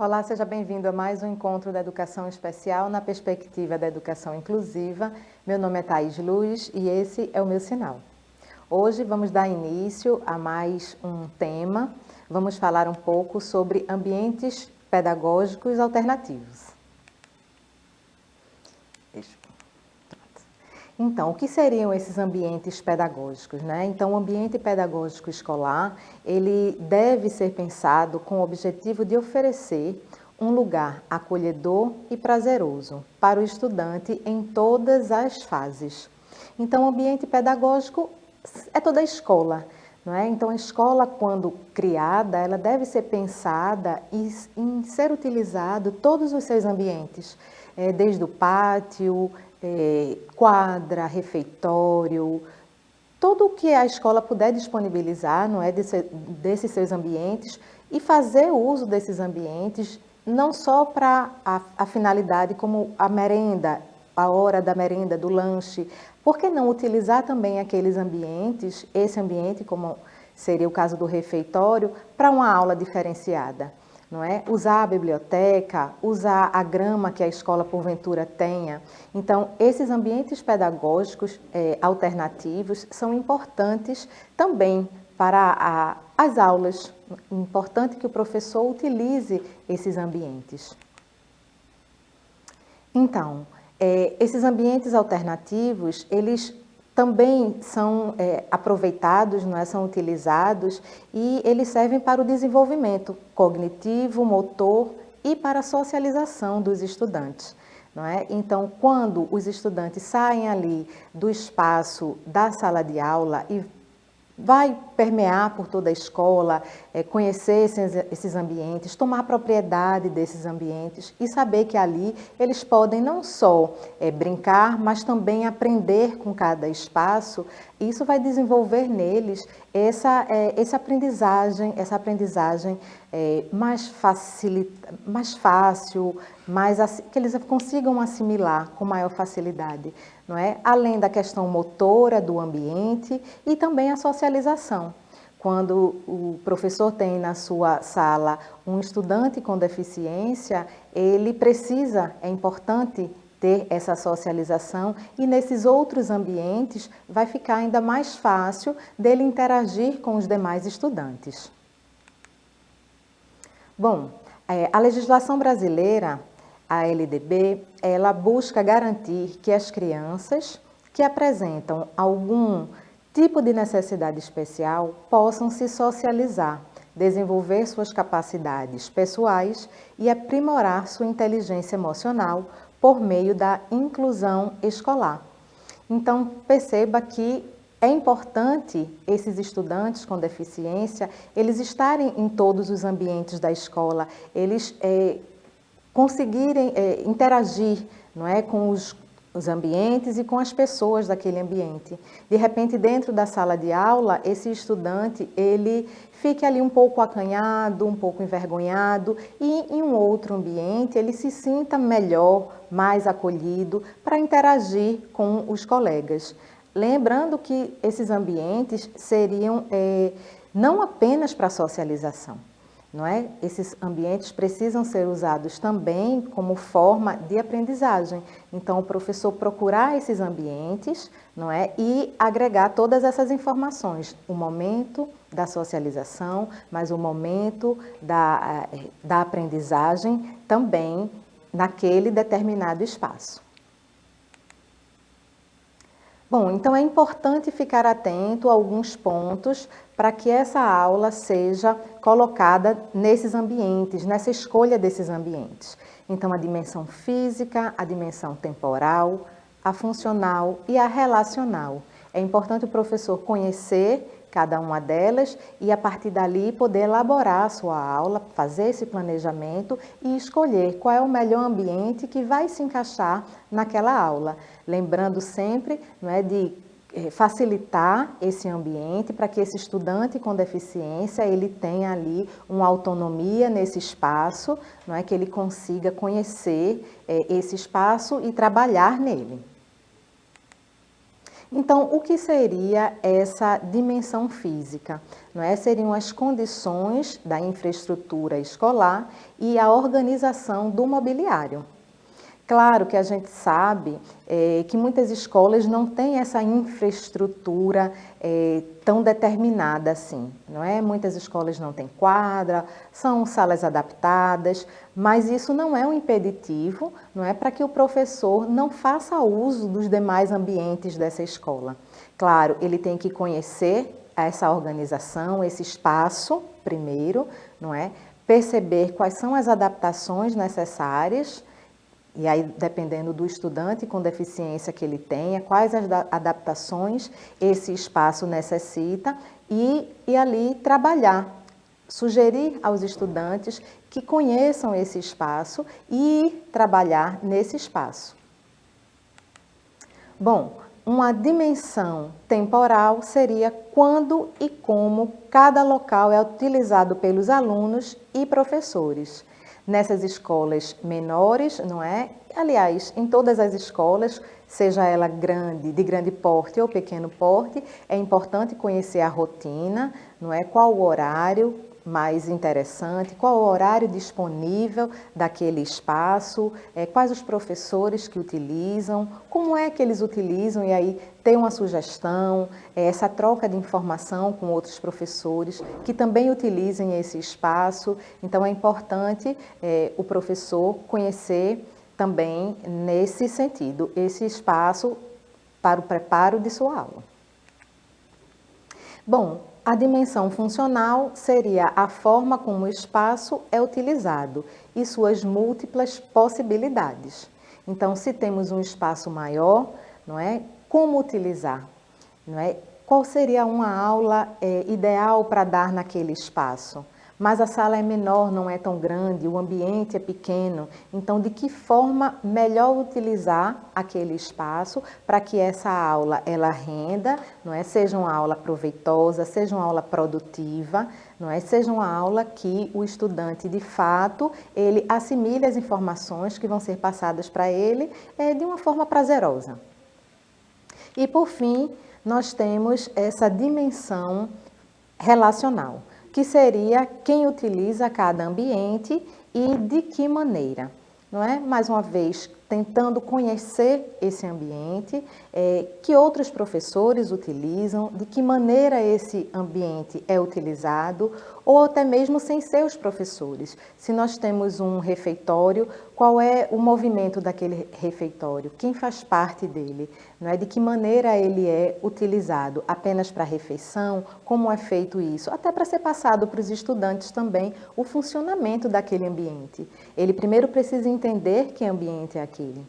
Olá, seja bem-vindo a mais um encontro da Educação Especial na perspectiva da educação inclusiva. Meu nome é Thaís Luz e esse é o meu sinal. Hoje vamos dar início a mais um tema. Vamos falar um pouco sobre ambientes pedagógicos alternativos. Então, o que seriam esses ambientes pedagógicos, né? Então, o ambiente pedagógico escolar, ele deve ser pensado com o objetivo de oferecer um lugar acolhedor e prazeroso para o estudante em todas as fases. Então, o ambiente pedagógico é toda a escola, não é? Então, a escola, quando criada, ela deve ser pensada em ser utilizado todos os seus ambientes, desde o pátio, quadra, refeitório, tudo o que a escola puder disponibilizar, não é, desses seus ambientes e fazer uso desses ambientes não só para a finalidade como a merenda, a hora da merenda, do lanche, por que não utilizar também aqueles ambientes, esse ambiente, como seria o caso do refeitório, para uma aula diferenciada? Não é? Usar a biblioteca, usar a grama que a escola porventura tenha. Então, esses ambientes pedagógicos alternativos são importantes também para as aulas. É importante que o professor utilize esses ambientes. Então, esses ambientes alternativos, eles também são aproveitados, não é? São utilizados e eles servem para o desenvolvimento cognitivo, motor e para a socialização dos estudantes. Não é? Então, quando os estudantes saem ali do espaço da sala de aula e vai permear por toda a escola, conhecer esses ambientes, tomar propriedade desses ambientes e saber que ali eles podem não só brincar, mas também aprender com cada espaço. Isso vai desenvolver neles essa aprendizagem mais fácil, que eles consigam assimilar com maior facilidade, não é? Além da questão motora do ambiente e também a socialização. Quando o professor tem na sua sala um estudante com deficiência, ele precisa, é importante ter essa socialização e nesses outros ambientes vai ficar ainda mais fácil dele interagir com os demais estudantes. Bom, a legislação brasileira, a LDB, ela busca garantir que as crianças que apresentam algum tipo de necessidade especial possam se socializar, desenvolver suas capacidades pessoais e aprimorar sua inteligência emocional por meio da inclusão escolar. Então, perceba que é importante esses estudantes com deficiência, eles estarem em todos os ambientes da escola, eles conseguirem interagir, não é, com os ambientes e com as pessoas daquele ambiente. De repente, dentro da sala de aula, esse estudante, ele fique ali um pouco acanhado, um pouco envergonhado e em um outro ambiente ele se sinta melhor, mais acolhido para interagir com os colegas. Lembrando que esses ambientes seriam não apenas para socialização, não é? Esses ambientes precisam ser usados também como forma de aprendizagem. Então, o professor procurar esses ambientes, não é? E agregar todas essas informações, o momento da socialização, mas o momento da aprendizagem também naquele determinado espaço. Bom, então é importante ficar atento a alguns pontos para que essa aula seja colocada nesses ambientes, nessa escolha desses ambientes. Então, a dimensão física, a dimensão temporal, a funcional e a relacional. É importante o professor conhecer cada uma delas e, a partir dali, poder elaborar a sua aula, fazer esse planejamento e escolher qual é o melhor ambiente que vai se encaixar naquela aula. Lembrando sempre, não é, de facilitar esse ambiente para que esse estudante com deficiência ele tenha ali uma autonomia nesse espaço, não é, que ele consiga conhecer esse espaço e trabalhar nele. Então, o que seria essa dimensão física? Não é? Seriam as condições da infraestrutura escolar e a organização do mobiliário. Claro que a gente sabe que muitas escolas não têm essa infraestrutura tão determinada assim, não é? Muitas escolas não têm quadra, são salas adaptadas, mas isso não é um impeditivo, não é, para que o professor não faça uso dos demais ambientes dessa escola. Claro, ele tem que conhecer essa organização, esse espaço primeiro, não é? Perceber quais são as adaptações necessárias. E aí, dependendo do estudante com deficiência que ele tenha, quais as adaptações esse espaço necessita e ali trabalhar, sugerir aos estudantes que conheçam esse espaço e trabalhar nesse espaço. Bom, uma dimensão temporal seria quando e como cada local é utilizado pelos alunos e professores. Nessas escolas menores, não é? Aliás, em todas as escolas, seja ela grande, de grande porte ou pequeno porte, é importante conhecer a rotina, não é? Qual o horário mais interessante, qual o horário disponível daquele espaço, quais os professores que utilizam, como é que eles utilizam, e aí ter uma sugestão, essa troca de informação com outros professores que também utilizem esse espaço. Então é importante o professor conhecer também nesse sentido, esse espaço para o preparo de sua aula. Bom, a dimensão funcional seria a forma como o espaço é utilizado e suas múltiplas possibilidades. Então, se temos um espaço maior, não é? Como utilizar? Não é? Qual seria uma aula ideal para dar naquele espaço? Mas a sala é menor, não é tão grande, o ambiente é pequeno. Então, de que forma melhor utilizar aquele espaço para que essa aula ela renda, não é? Seja uma aula proveitosa, seja uma aula produtiva, não é? Seja uma aula que o estudante, de fato, ele assimile as informações que vão ser passadas para ele de uma forma prazerosa. E, por fim, nós temos essa dimensão relacional, que seria quem utiliza cada ambiente e de que maneira, não é? Mais uma vez, tentando conhecer esse ambiente, que outros professores utilizam, de que maneira esse ambiente é utilizado, ou até mesmo sem ser os professores. Se nós temos um refeitório, qual é o movimento daquele refeitório? Quem faz parte dele? Não é? De que maneira ele é utilizado? Apenas para refeição? Como é feito isso? Até para ser passado para os estudantes também o funcionamento daquele ambiente. Ele primeiro precisa entender que ambiente é aquele,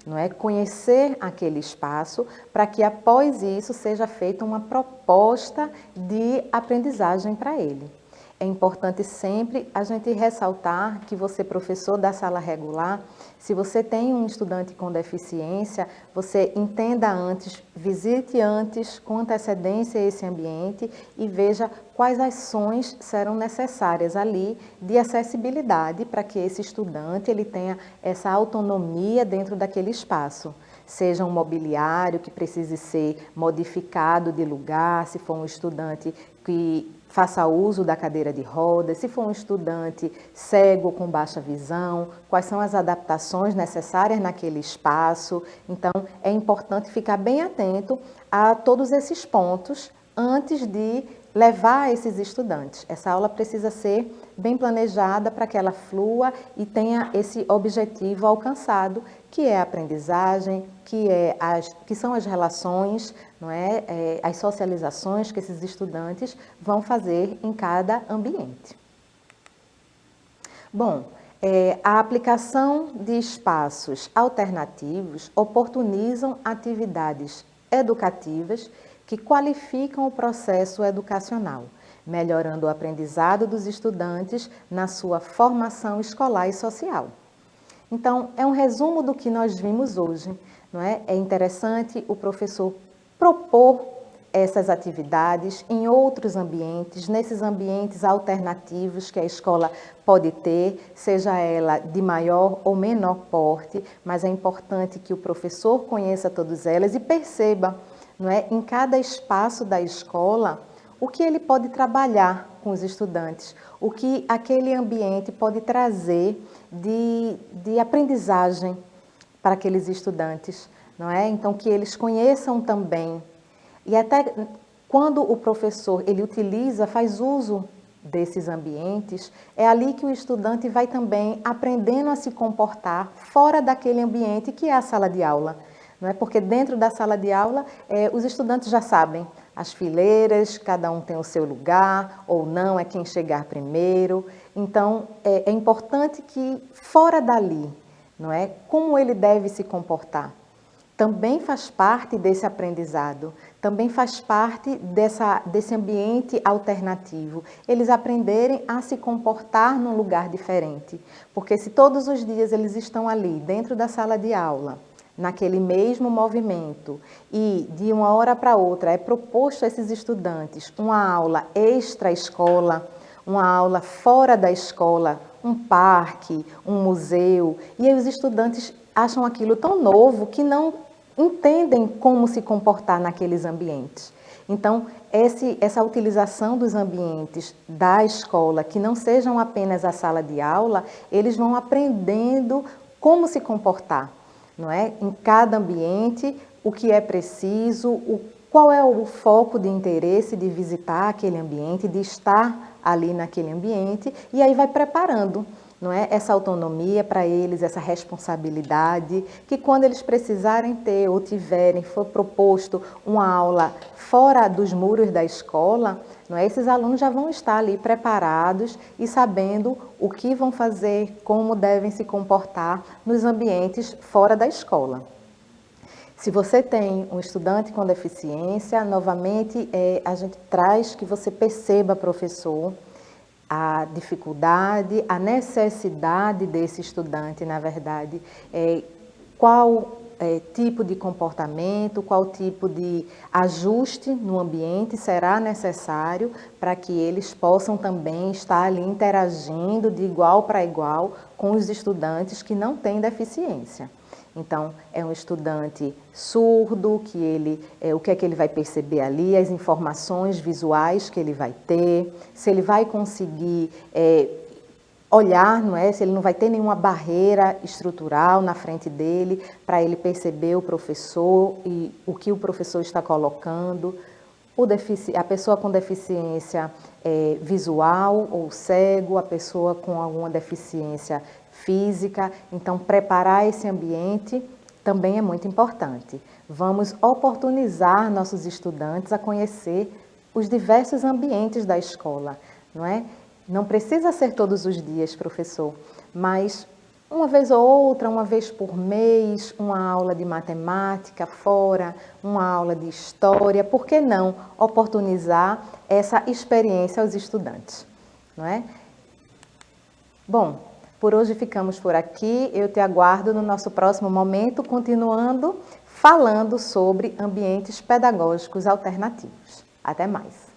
não é? Conhecer aquele espaço para que após isso seja feita uma proposta de aprendizagem para ele. É importante sempre a gente ressaltar que você, professor da sala regular, se você tem um estudante com deficiência, você entenda antes, visite antes, com antecedência, esse ambiente e veja quais ações serão necessárias ali de acessibilidade para que esse estudante ele tenha essa autonomia dentro daquele espaço. Seja um mobiliário que precise ser modificado de lugar, se for um estudante que faça uso da cadeira de rodas, se for um estudante cego com baixa visão, quais são as adaptações necessárias naquele espaço. Então, é importante ficar bem atento a todos esses pontos antes de levar esses estudantes. Essa aula precisa ser bem planejada para que ela flua e tenha esse objetivo alcançado, que é a aprendizagem, que são as relações, não é? As socializações que esses estudantes vão fazer em cada ambiente. Bom, a aplicação de espaços alternativos oportunizam atividades educativas que qualificam o processo educacional, melhorando o aprendizado dos estudantes na sua formação escolar e social. Então, é um resumo do que nós vimos hoje, não é? É interessante o professor propor essas atividades em outros ambientes, nesses ambientes alternativos que a escola pode ter, seja ela de maior ou menor porte, mas é importante que o professor conheça todas elas e perceba, não é? Em cada espaço da escola, o que ele pode trabalhar com os estudantes, o que aquele ambiente pode trazer de aprendizagem para aqueles estudantes, não é? Então, que eles conheçam também. E até quando o professor ele utiliza, faz uso desses ambientes, é ali que o estudante vai também aprendendo a se comportar fora daquele ambiente que é a sala de aula. Não é? Porque dentro da sala de aula, os estudantes já sabem as fileiras, cada um tem o seu lugar, ou não, é quem chegar primeiro. Então, é importante que fora dali, não é? Como ele deve se comportar? Também faz parte desse aprendizado, também faz parte desse ambiente alternativo. Eles aprenderem a se comportar num lugar diferente. Porque se todos os dias eles estão ali, dentro da sala de aula, naquele mesmo movimento, e de uma hora para outra é proposto a esses estudantes uma aula extra-escola, uma aula fora da escola, um parque, um museu, e aí os estudantes acham aquilo tão novo que não entendem como se comportar naqueles ambientes. Então, essa utilização dos ambientes da escola, que não sejam apenas a sala de aula, eles vão aprendendo como se comportar, não é? Em cada ambiente, o que é preciso, qual é o foco de interesse de visitar aquele ambiente, de estar ali naquele ambiente, e aí vai preparando, não é? Essa autonomia para eles, essa responsabilidade, que quando eles precisarem ter ou tiverem, for proposto uma aula fora dos muros da escola, não é? Esses alunos já vão estar ali preparados e sabendo o que vão fazer, como devem se comportar nos ambientes fora da escola. Se você tem um estudante com deficiência, novamente a gente traz que você perceba, professor, a dificuldade, a necessidade desse estudante, na verdade, qual tipo de comportamento, qual tipo de ajuste no ambiente será necessário para que eles possam também estar ali interagindo de igual para igual com os estudantes que não têm deficiência. Então, é um estudante surdo, o que é que ele vai perceber ali, as informações visuais que ele vai ter, se ele vai conseguir olhar, não é? Se ele não vai ter nenhuma barreira estrutural na frente dele para ele perceber o professor e o que o professor está colocando. A pessoa com deficiência visual ou cego, a pessoa com alguma deficiência física. Então, preparar esse ambiente também é muito importante. Vamos oportunizar nossos estudantes a conhecer os diversos ambientes da escola, não é? Não precisa ser todos os dias, professor, mas uma vez ou outra, uma vez por mês, uma aula de matemática fora, uma aula de história, por que não oportunizar essa experiência aos estudantes, não é? Bom, por hoje ficamos por aqui, eu te aguardo no nosso próximo momento, continuando falando sobre ambientes pedagógicos alternativos. Até mais!